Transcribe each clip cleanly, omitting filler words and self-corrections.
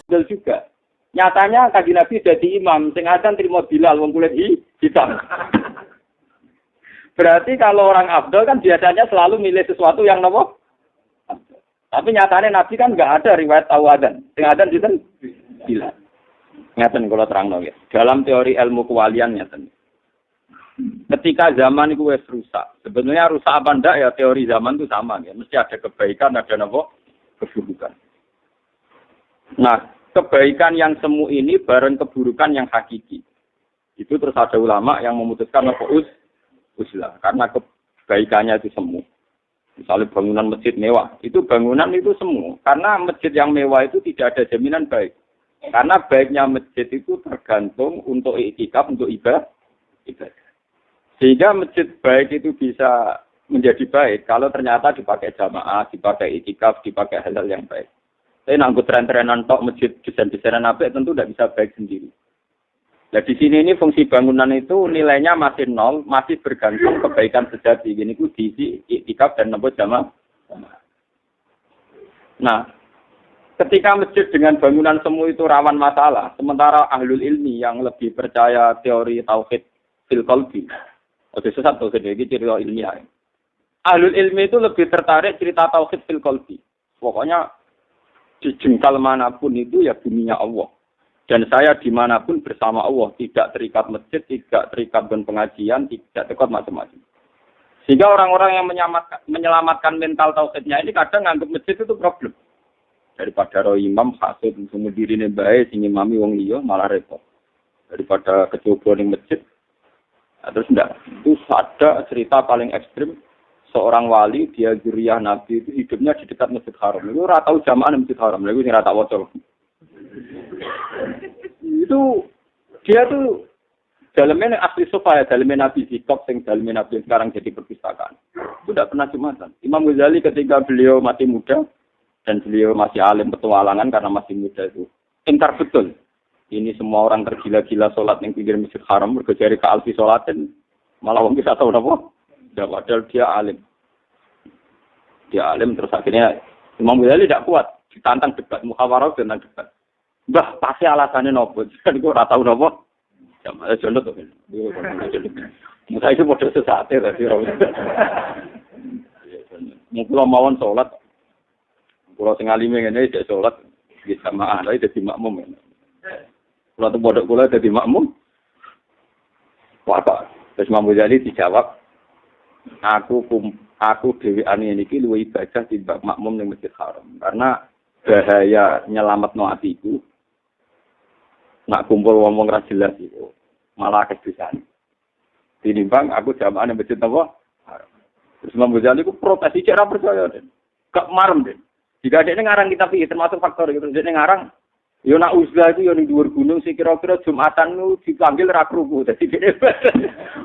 Abdul juga. Nyatanya Kanjeng Nabi jadi imam, sing adzan trimo Bilal wong kulit hitam. Berarti kalau orang Abdul kan biasanya selalu milih sesuatu yang nopo. Tapi nyatanya Nabi kan enggak ada riwayat tahu adzan. Sing adzan sinten? Bilal. Ngaten kula terangno ya. Dalam teori ilmu kewalian ngaten. Ketika zaman itu wis rusak. Sebenarnya rusak apa ndak ya teori zaman itu sama ya. Mesti ada kebaikan, ada nopo keburukan. Nah, kebaikan yang semu ini bareng keburukan yang hakiki. Itu terus ada ulama yang memutuskan apa uzlah karena kebaikannya itu semu. Misalnya bangunan masjid mewah, itu bangunan itu semu. Karena masjid yang mewah itu tidak ada jaminan baik. Karena baiknya masjid itu tergantung untuk iktikaf, untuk ibadah. Sehingga masjid baik itu bisa menjadi baik kalau ternyata dipakai jamaah, dipakai iktikaf, dipakai hal-hal yang baik. Tapi nanggut tren-trenan tok masjid desain-desainan apa tentu tidak bisa baik sendiri. Nah di sini ini fungsi bangunan itu nilainya masih nol, masih bergantung kebaikan sejati. Gini itu diisi iktikaf dan nambah jamaah. Nah, ketika masjid dengan bangunan semu itu rawan masalah, sementara ahlul ilmi yang lebih percaya teori tauhid fil qalbi. Oke, sesat tauhid iki cerita ilmiah. Ahlul ilmi itu lebih tertarik cerita tauhid fil qalbi. Pokoknya di jengkal manapun itu ya buminya Allah. Dan saya dimanapun bersama Allah. Tidak terikat masjid, tidak terikat dengan pengajian, tidak terikat macam-macam. Sehingga orang-orang yang menyelamatkan mental tauhidnya ini kadang nganggap masjid itu problem. Daripada roh imam, hasud, semua diri ini baik, sing imami wong liya malah repot. Daripada kecoba di masjid. Nah, terus enggak. Itu ada cerita paling ekstrim. Seorang wali, dia zuriyah Nabi itu hidupnya di dekat Masjid Haram. Itu ora tau jamaah di Masjid Haram. Lalu ini rata waca. Itu dia tuh dalamnya asli sofa ya, dalamnya Nabi Zikop, yang dalamnya Nabi sekarang jadi perpustakaan. Itu tidak pernah jumatan. Imam Ghazali ketika beliau masih muda dan beliau masih alim petualangan karena masih muda itu ingkar betul. Ini semua orang tergila-gila sholat yang pinggir Masjid Haram berkejari ke alfi sholatin malah wong kita tahu apa? Padahal dia alim. Dia alim terus akhirnya Imam Ghazali tidak kuat, ditantang debat, muhawarah tentang debat. Mbah, pasti alasannya nopo. Jadi gue ora tau nopo. Ya malah jono to. Musa itu model sesate tadi. Mungkin mawon salat. Kalau sing alime ngene iki salat di jamaah, lha dadi makmum. Kalau tuh bodok kula dadi makmum. Wah, terus Imam Ghazali dijawab, aku dhewean iki luwih ibadah timbang makmum ning Masjid Haram. Karena bahaya nyelametno atiku. Nak kumpul ngomong ra jelas itu malah kedusan. Tinimbang aku jamaah ning Masjid apa? Haram. Terus Imam Ghazali ku protes iki ora percaya, Den. Gak marem, Den. Jika dia ngarang kitab iki termasuk faktor itu dia ngarang yo nak uzlah itu yo ning dhuwur gunung sing kira-kira Jumatan lu dipanggil ra krungu. Dadi dia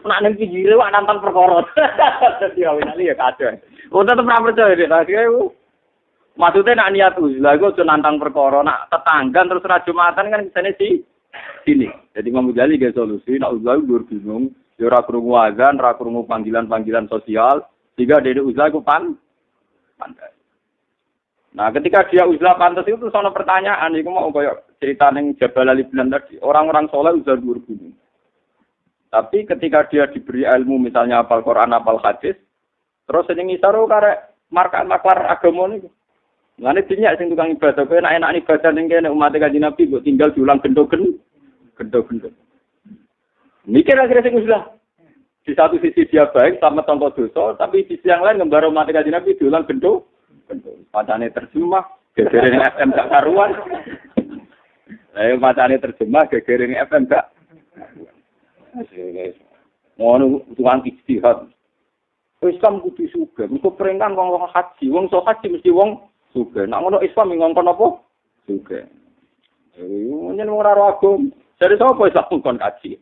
nak ning pinggire wak nantang perkara. Dadi awene ya kado. Oh tetep ra percaya Dek. Tadi ku maksudnya nak niat uzlah iku aja nantang perkara, nak tetanggan terus ra Jumatan kan kesane sini. Jadi Imam Ghazali ge solusi nak uzlah dhuwur gunung yo ra krungu azan, ra krungu panggilan-panggilan sosial, sehingga dene uzlah iku pantas. Nah, ketika dia uzlah pantas itu sono pertanyaan, itu mau kayak cerita yang Jabal Ali bilang tadi, orang-orang soleh uzlah dhuwur gunung. Tapi ketika dia diberi ilmu, misalnya hafal Quran, hafal hadis, terus sing ngisaro karek maklar agama niku. Ngene dinyak sing tukang ibadah, kowe enak-enak ibadah ning kene umat Kanjeng Nabi kok tinggal diulang gendo. Mikir akhirnya sing uzlah. Di satu sisi dia baik sama tanpa dosa, tapi di sisi yang lain ngembara umat Kanjeng Nabi diulang gendo. Macane terjemah, gegering FM gak karuan. Ayo macane terjemah, gegering FM gak. Ngono tukang ijtihad. Islam kudu sugih, mesti perintah wong haji, wong sok haji mesti wong sugih. Nek ngono Islam ngongkon apa? Sugih. Nyen wong ora agama. Dari sapa Islam ngongkon haji?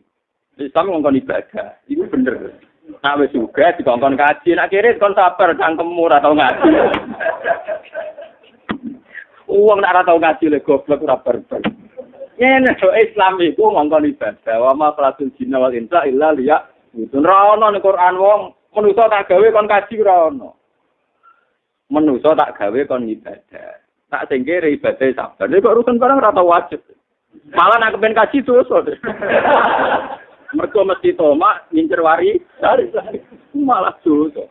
Islam ngongkon ibadah. Iku bener. Nah, wis juga dikongkon kaji, nak kiri kon sabar cangkemmu ora tau ngaji. Wong nek ora tau ngaji le goblok ora barbar. Yen Islam iku ngongkon ibadah, wa ma falatul jinna wal insa illa liya. Itu ora ono ning Quran wong manusa tak gawe kon kaji ora ono. Manusa tak gawe kon ibadah. Tak sing kere ibadah sabar. Nek kok rukun barang ora tau wajib. Malah nak kepen kaji dosa. Mergo mesti tomak ngincer wari, malah dosa.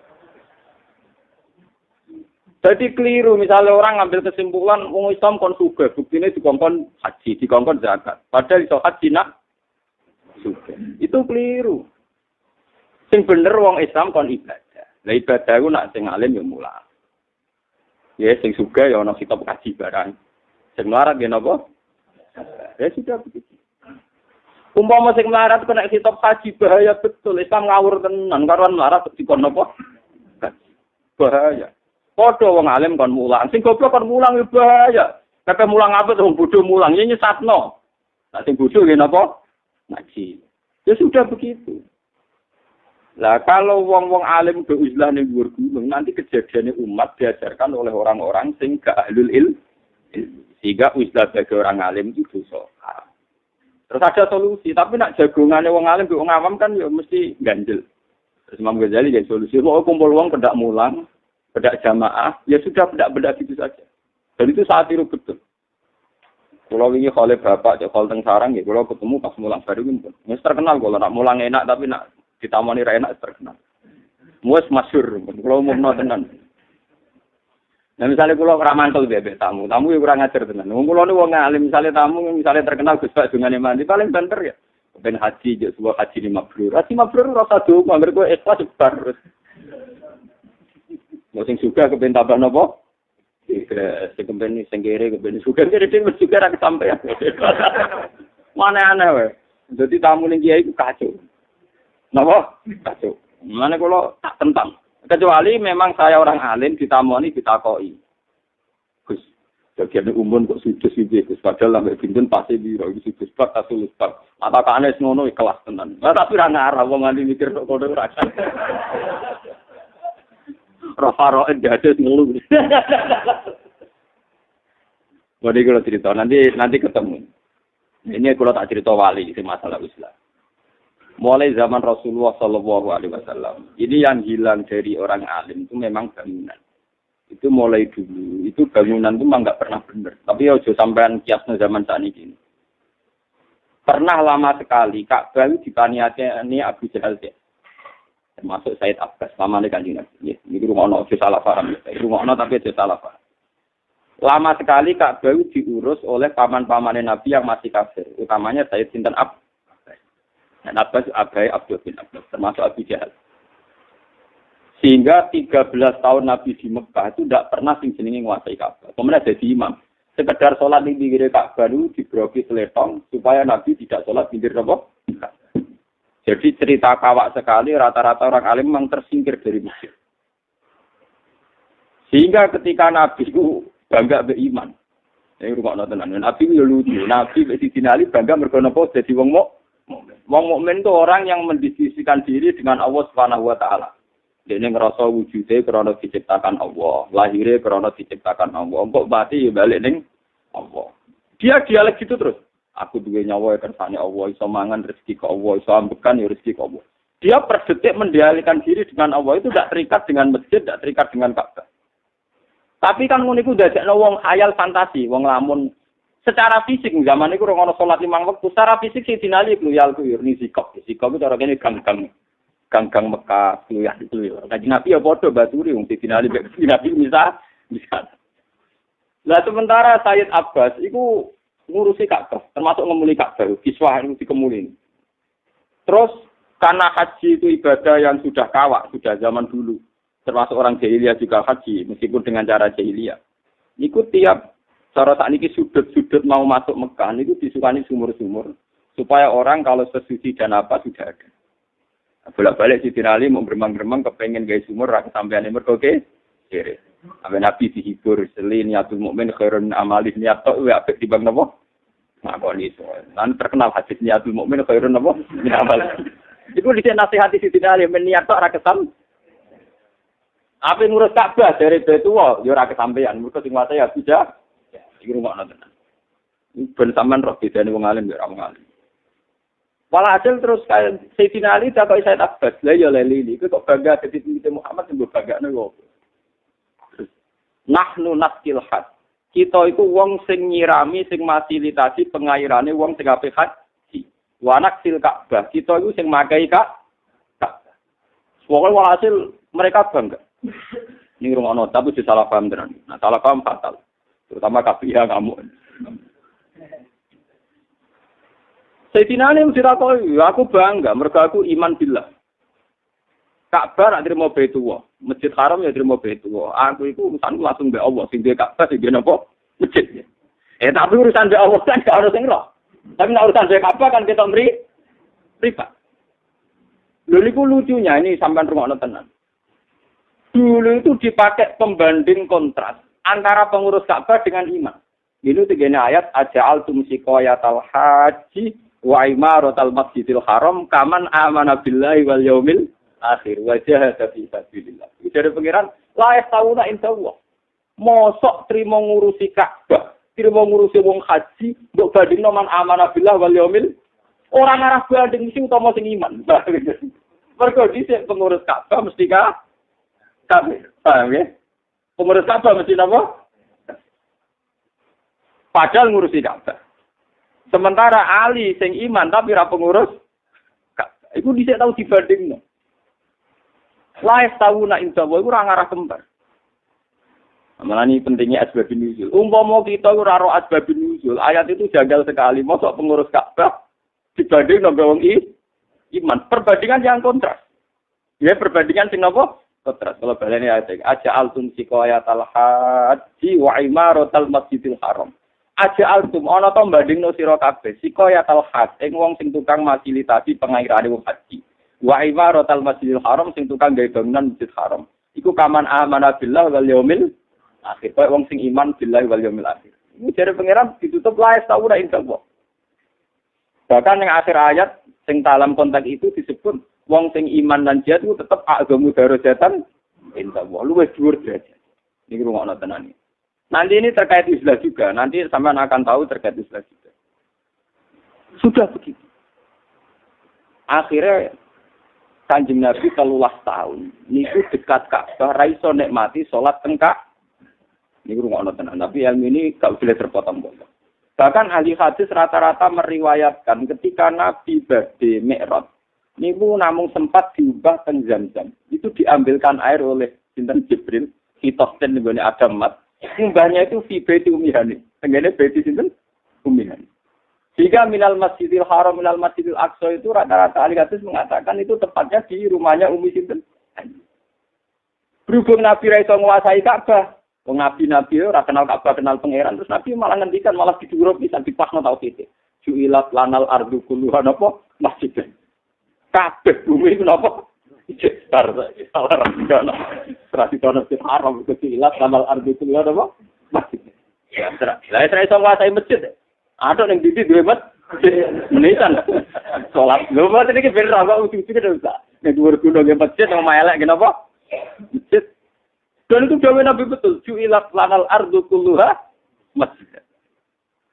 Jadi keliru, misalnya orang ngambil kesimpulan, wong Islam kon sugih, buktinya dikongkon haji, dikongkon zakat. Padahal iso haji nak sugih. Itu keliru. Sing bener wong Islam kon ibadah. Lah ibadah ku nak sing alim ya mulang. Ya sing sugih ya ana kitab haji barang. Sing melarat ya napa? Ya sudah begitu. Umpama sing melarat kena kitab haji bahaya betul. Islam ngawur tenan karuan melarat dikon napa? Bahaya. Padha wong alim kon mulang, sing goblok kon mulang yo bahaya. Pepe mulang apa wong bodho mulang ya nyesatno. Lah sing bodho nggih napa? Ngaji. Ya sudah begitu. Lah kalau wong-wong alim do uzlah ning dhuwur gunung, nanti kejadiannya umat diajarkan oleh orang-orang sing gak ahlul ilm. Sehingga uzlah bagi orang alim itu dosa. Terus ada solusi, tapi nak jagongane wong alim wong awam kan ya mesti ganjel. Terus Imam Ghazali ya solusi, mau kumpul wong pedak mulang. Bedak jamaah, ya sudah bedak-bedak gitu saja. Dan itu saat itu betul. Kalau ini oleh bapak, kalau teng sarang, ya kalau ketemu pas mulang baru ini, ini terkenal kalau nak mulang enak, tapi nak ditamani enak terkenal. Muas masyur, kalau umum tenan. Nah misalnya kalau ramantel bebek tamu ya kurang ajar tenan. Kalau ini wong alim, misalnya tamu, misalnya terkenal Gus Pak dengan mandi, paling banter ya. Ben haji, sebuah haji 5 mabrur. Haji mabrur rasa doang, mereka ikhlas sebar. Mau sing suka kepen tambah napa? Sing kepen sing kere kepen suka kere dhewe mesti ora kesampean. Mana aneh wae. Dadi tamu ning kiai ku kacau. Napa? Kacau. Mane kula tak tentang. Kecuali memang saya orang alim ditamoni ditakoki. Gus, bagian umum kok sudus iki Gus padahal lambe pinten pasti biro iki sudus pak asul pak. Matakane ngono kelas tenan. Tapi ra ngarah wong nganti mikir kok kono ora. Rafaro enggak ngelu. Waduh kalau cerita nanti ketemu. Ini kalau tak cerita wali itu masalah Islam. Mulai zaman Rasulullah Shallallahu Alaihi Wasallam, ini yang hilang dari orang alim itu memang bangunan. Itu mulai dulu, itu bangunan itu memang nggak pernah benar. Tapi ya sampean kiasnya zaman saat ini. Pernah lama sekali Ka'bah dipaniati Abu Jahal ya. Termasuk Said Abbas, lama nih kan ini. Ini rumah aja salah paham. Rumah tapi aja salah paham. Lama sekali Ka'bah diurus oleh paman-paman Nabi yang masih kafir. Utamanya Said Sinten Abbas. Dan Abbas Abdul bin Abbas, termasuk Abu Jahal. Sehingga 13 tahun Nabi di Mekah itu tidak pernah sing-senengi menguasai Ka'bah. Kemudian jadi imam. Sekedar sholat di pinggir Ka'bah itu dibroki seletong supaya Nabi tidak sholat di pinggir Ka'bah. Jadi cerita kawak sekali, rata-rata orang alim memang tersingkir dari masjid. Sehingga ketika Nabi itu bangga beriman. Ini rumah nontonan. Nabi itu lucu. Nabi Sidina Ali bangga mergo-nopo jadi wong mukmin itu orang yang mendiskusikan diri dengan Allah Subhanahu wa taala. Dene ngrasa wujude krana diciptakan Allah, lahire krana diciptakan Allah. Kok mati ya balik ning Allah. Dia dialek gitu terus. Aku duwe nyawa ya kersane Allah, iso mangan rezeki ke Allah, iso ambekan ya rezeki ke Allah. Dia per detik mendialekkan diri dengan Allah itu tidak terikat dengan masjid, tidak terikat dengan Ka'bah. Tapi kan ngono iku dadekno wong khayal fantasi, wong lamun secara fisik zaman iku ora ono salat 5 waktu, secara fisik sing dinali kluyal kuyur ni sikap. Sikap itu cara kene gang-gang Mekah kluyal itu. Kanjeng Nabi ya padha baturi wong dinali Nabi bisa. Lah sementara Sayyid Abbas iku ngurusi Ka'bah, termasuk ngemuli Ka'bah, kiswah itu dikemuli. Terus karena haji itu ibadah yang sudah kawak, sudah zaman dulu. Termasuk orang jahiliyah juga haji, meskipun dengan cara jahiliyah. Niku tiap cara saat ini sudut-sudut mau masuk Mekah, itu disukani sumur-sumur. Supaya orang kalau sesuci dan apa sudah ada. Bolak-balik Sidina Ali mau beremang-beremang kepengen gaya sumur, rakyat sampean ini mergoke. Kiri. Sampai Nabi dihibur, selin, niatul mu'min, khairun amalih, niatul, apik dibang napa? Nah, kok ini so. Nanti terkenal hadis niatul mu'min, khairun napa? Amalih. Itu disini nasihati Sidina Ali, niatul, rakyat apa ngurus Ka'bah dari Betua, ya ora kesampean. Mergo sing wae ya bisa. Iki rungokno tenan. Ben sampean roh bedane wong alim ya ora wong alim. Walhasil terus kayak Sayyidina Ali takoki Sayyid Abbas, lha ya leli iki kok bangga dadi pemimpin Muhammad sing bangga kok. Nahnu naskil had. Kita iku wong sing nyirami, sing fasilitasi pengairane wong sing apik haji. Wa naksil Ka'bah, kita iku sing makai Ka'bah. Pokoke walhasil mereka bangga. Ini rungono tapi salah paham tenan. Nah, salah paham fatal. Terutama KPI ngamuk. Sayyidina Ali mesti takoi, aku bangga mergo aku iman billah. Ka'bah nak trimo Baitullah, Masjid Haram ya trimo Baitullah. Aku iku urusanku langsung mbek Allah, sing duwe Ka'bah sing duwe napa? Masjid. Tapi urusan mbek Allah kan gak ono sing roh. Tapi nek urusan mbek Ka'bah kan kita privat. Lho niku lucunya ini sampean rungokno tenan. Dulu itu dipakai pembanding kontras antara pengurus Ka'bah dengan iman. Ini tegene ayat aja'altum siqayatal haji wa imaratal masjidil haram kaman amana billahi wal yaumil akhir wa jahada fi sabilillah. Dari pengiran la yastauna insyaallah. Mosok trimo ngurusi Ka'bah, trimo ngurusi wong haji, mbok bandingno man amana billahi wal yaumil ora ngarah banding sing utama sing iman. Mergo dhisik pengurus Ka'bah mesti kafir. Paham ya? Pengurus Ka'bah mesti napa? Padahal ngurusi Ka'bah. Sementara Ali sing iman tapi ra pengurus Ka'bah. Iku dhisik tau dibandingno. Laes tauna insyaallah iku ora ngarah kembar. Amalane pentingnya asbabun nuzul. Umpama kita ora ro asbabun nuzul, ayat itu janggal sekali. Mosok pengurus Ka'bah dibanding nang wong iman. Perbandingan yang kontras. Ya perbandingan sing napa? Kontras. Kalau balene ayat aja'altum siqayatal haji wa imaratal masjidil haram. Aja'altum ana to bandingno sira kabeh siqayatal haji ing wong sing tukang fasilitasi pengairane wong haji. Wa imaratal masjidil haram sing tukang gawe bangunan masjid haram. Iku kaman amana billah wal yaumil akhir. Kaya wong sing iman billahi wal yaumil akhir. Ini jare pangeran ditutup laes tauna insyaallah. Bahkan yang akhir ayat sing dalam konteks itu disebut wong sing iman dan jihad itu tetap agamu darajatan insyaallah luwih dhuwur derajat. Niki rungokno tenan. Nanti ini terkait Islam juga. Nanti sampean akan tahu terkait Islam juga. Sudah begitu. Akhirnya Kanjeng Nabi 13 tahun niku dekat Ka'bah ra iso nikmati salat tengkak. Niku rungokno tenan. Tapi ilmu ini gak boleh terpotong-potong. Bahkan ahli hadis rata-rata meriwayatkan ketika Nabi badhe Mi'raj niku namung sempat diubah teng Zamzam. Itu diambilkan air oleh sinten Jibril, Fitosten nggone Adam Mat. Mbahnya itu fi baiti ummihani. Tengene baiti sinten? Ummihani. Jika minal masjidil haram minal masjidil aqsa itu rata-rata ahli hadis mengatakan itu tepatnya di rumahnya Ummi sinten? Berhubung Nabi ra iso nguasai Ka'bah, wong nabi-nabi ora kenal Ka'bah, kenal pangeran, terus Nabi malah ngendikan malah didhuwur pisan dipasno tauhid. Ju'ilat lanal ardu kulluha napa? Masjid. Kabeh bumi itu napa? Cetar. Salah rambana. Tradisi masjid haram itu ju'ilat lanal ardu kulluha napa? Masjid. Ya, terus. Lah saya iso nguasai masjid. Ada yang didi duwe masjid. Menisan. Salat. Lho mboten iki ben ra kok uti-uti usah. Nek dhuwur gunung nggih masjid sama elek nggih napa? Masjid. Dan itu dawuh Nabi betul. Ju'ilat lanal ardu kulluha masjid.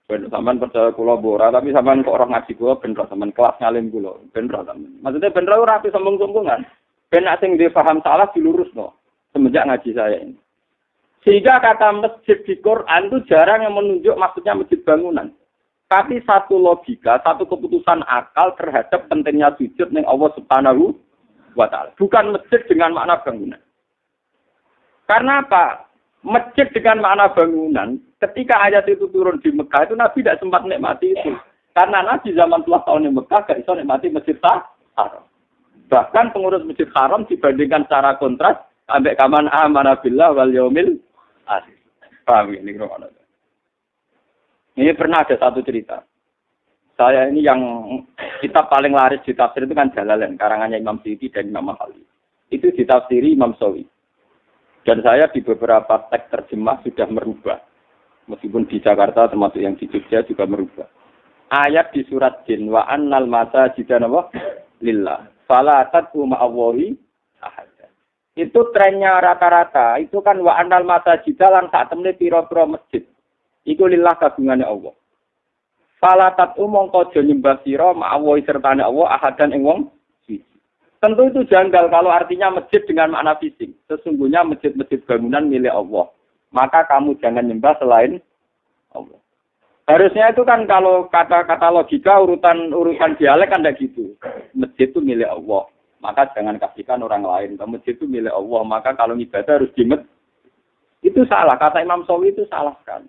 Ben sampean percaya kula ora, tapi sampean kok ora ngaji kula ben ora sampean kelas ngalim kula. Ben ora sampean. Maksudnya ben ora ape sombong-sombongan. Ben nek sing dhewe paham salah dilurusno semenjak ngaji saya ini. Sehingga kata masjid di Quran itu jarang yang menunjuk maksudnya masjid bangunan. Tapi satu logika, satu keputusan akal terhadap pentingnya sujud ning Allah Subhanahu wa taala. Bukan masjid dengan makna bangunan. Karena apa? Masjid dengan makna bangunan, ketika ayat itu turun di Mekah itu Nabi tidak sempat nikmati itu. Karena Nabi zaman 10 tahun di Mekah gak bisa nikmati Masjid Haram. Bahkan pengurus Masjid Haram dibandingkan secara kontras ambek kaman amana billah wal yaumil akhir. Paham ini krono. Ini pernah ada satu cerita. Saya ini yang kitab paling laris di tafsir itu kan Jalalain, karangannya Imam Suyuti dan Imam Mahalli. Itu ditafsiri Imam Sawi. Dan saya di beberapa teks terjemah sudah merubah. Meskipun di Jakarta termasuk yang di Jogja juga merubah. Ayat di surat Jin wa annal masajida lillah. Fala tad'u ma'allahi ahad. Itu trennya rata-rata. Itu kan wa annal masajida lan sak temne pira-pira masjid. Iku lillah kagungane Allah. Fala tad'u mongko aja nyembah sira ma'allahi sertane Allah ahadan ing wong. Tentu itu janggal kalau artinya masjid dengan makna fisik. Sesungguhnya masjid-masjid bangunan milik Allah. Maka kamu jangan nyembah selain Allah. Harusnya itu kan kalau kata-kata logika urutan dialek kan tidak gitu. Masjid itu milik Allah, maka jangan kasihkan orang lain. Masjid itu milik Allah, maka kalau ibadah harus di masjid. Itu salah, kata Imam Syafi'i itu salah kan.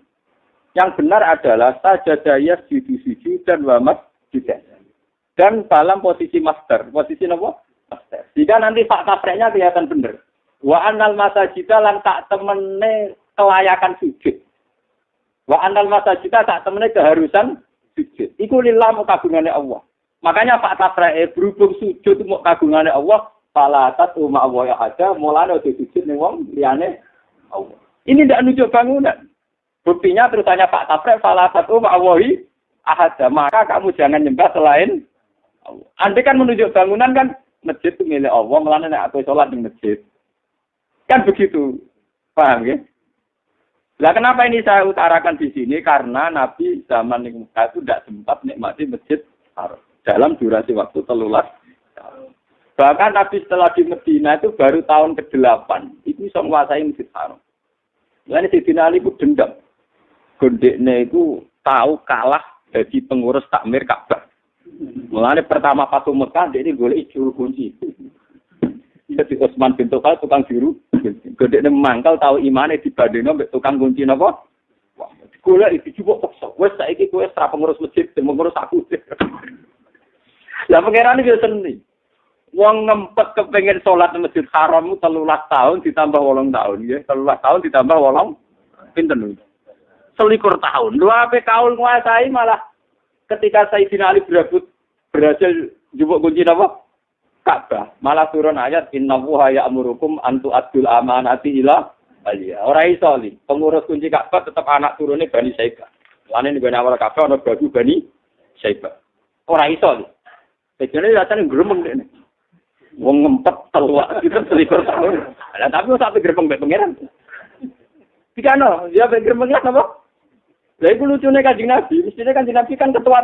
Yang benar adalah sajadaya sujud dan wamat juga. Dan dalam posisi master, posisi apa? Master. Jika nanti fakta prakteknya kelihatan benar. Wa annal masajida lan tak temene kelayakan sujud. Wa annal masajida tak temene keharusan sujud. Iku lillah kagungane Allah. Makanya fakta praktek berhubung sujud mau kagungane Allah, fala tatu ma Allah ada, mulane sujud ning wong liyane Allah. Ini tidak nunjuk bangunan. Buktinya terusannya Pak Tabrek salah satu ma'awahi ahada. Maka kamu jangan nyembah selain Allah. Andai kan menunjuk bangunan kan masjid itu milik Allah. Melana aku sholat di masjid. Kan begitu. Paham ya? Nah kenapa ini saya utarakan di sini? Karena Nabi zaman yang Mekah itu tidak sempat nikmati masjid Haram. Dalam durasi waktu 13 tahun. Bahkan Nabi setelah di Medina itu baru tahun ke-8. Itu bisa menguasai masjid Haram. Lain Sayyidina Ali itu dendam. Gondeknya itu tahu kalah jadi pengurus takmir Ka'bah. Mulanya pertama Fatu Mekah, dia ini golek juru kunci. Jadi Utsman bin Tufal tukang juru. Gondeknya mangkal tahu imane dibandingno mbek tukang kunci napa? Wah, golek iki coba paksa. Wes saiki kowe stra pengurus masjid, pengurus aku. Lah pangeran iki seni. Wong ngempet kepengen sholat di Masjid Haram 13 tahun ditambah 8 tahun nggih. 13 tahun ditambah 8 pinten niku? 21 tahun. Lha ape kaul nguasai malah ketika Sayyidina Ali berhasil njupuk kunci napa? Ka'bah. Malah turun ayat innallaha ya'murukum an tu'addul amanati ila ahliha. Ora iso li. Pengurus kunci Ka'bah tetap anak turune Bani Saibah. Lane ning awal Ka'bah ana babu Bani Saibah. Ora iso li. Sajane datane gremeng dene. Wong ngempet teluak itu 21 tahun. Lah tapi sak gremeng mbek pangeran. Dikano, ya gremeng apa? Lah iku lucune Kanjeng Nabi, mestine Kanjeng Nabi kan ketua